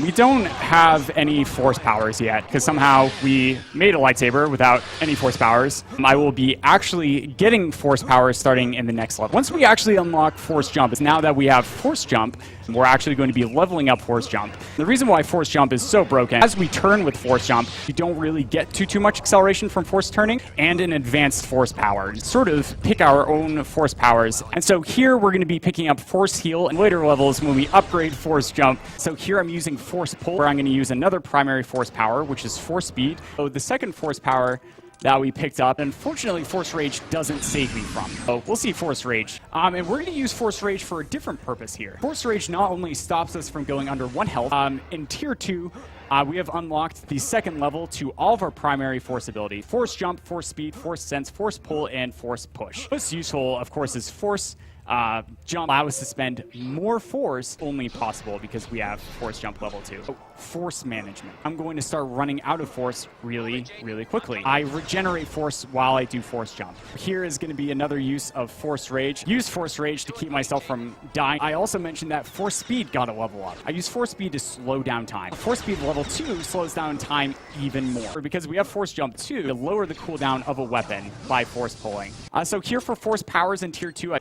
We don't have any force powers yet, because somehow we made a lightsaber without any force powers. I will be actually getting force powers starting in the next level. Once we actually unlock force jump, is now that we have force jump, we're actually going to be leveling up force jump. The reason why force jump is so broken, as we turn with force jump, you don't really get too much acceleration from force turning, and an advanced force power. Sort of pick our own force powers. And so here we're going to be picking up force heal in later levels when we upgrade force jump. So here I'm using force pull, where I'm going to use another primary force power, which is force speed. So the second force power that we picked up, unfortunately, Force Rage doesn't save me from. So we'll see Force Rage. And we're going to use Force Rage for a different purpose here. Force Rage not only stops us from going under 1 health, in Tier 2, we have unlocked the second level to all of our primary force ability. Force Jump, Force Speed, Force Sense, Force Pull, and Force Push. Most useful, of course, is Force Jump. Allow us to spend more force only possible because we have Force Jump level 2. So, force management. I'm going to start running out of force really quickly. I regenerate force while I do Force Jump. Here is going to be another use of Force Rage. Use Force Rage to keep myself from dying. I also mentioned that Force Speed got a level up. I use Force Speed to slow down time. Force Speed level 2 slows down time even more. Because we have Force Jump 2, to lower the cooldown of a weapon by force pulling. So here for force powers in Tier 2,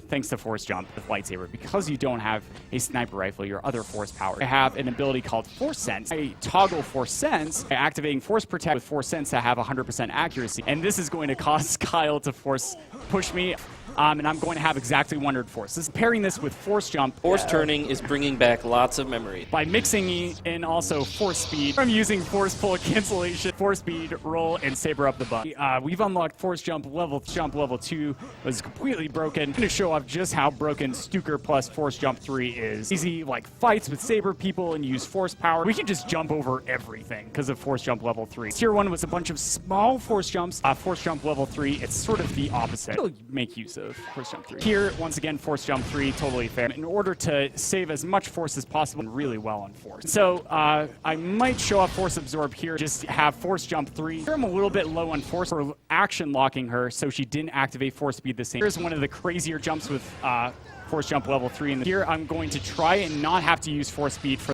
thanks to Force Jump with lightsaber, because you don't have a sniper rifle, your other force power, I have an ability called Force Sense. I toggle Force Sense by activating Force Protect with Force Sense to have 100% accuracy. And this is going to cause Kyle to force push me. And I'm going to have exactly 100 force. Pairing this with Force Jump. Force turning is bringing back lots of memory. By mixing in also Force Speed, I'm using Force Pull, Cancellation, Force Speed, Roll, and Saber up the butt. We've unlocked Force Jump level 2 was completely broken. I'm going to show off just how broken Stuker plus Force Jump 3 is. Easy like fights with Saber people and use Force Power. We can just jump over everything because of Force Jump level 3. Tier 1 was a bunch of small Force Jumps. Force Jump level 3, it's sort of the opposite. We'll make use of Force Jump 3. Here, once again, Force Jump 3, totally fair. In order to save as much force as possible, and really well on force. So, I might show off Force Absorb here, just have Force Jump 3. Here I'm a little bit low on force for action locking her, so she didn't activate Force Speed the same. Here's one of the crazier jumps with Force Jump level 3. Here I'm going to try and not have to use Force Speed for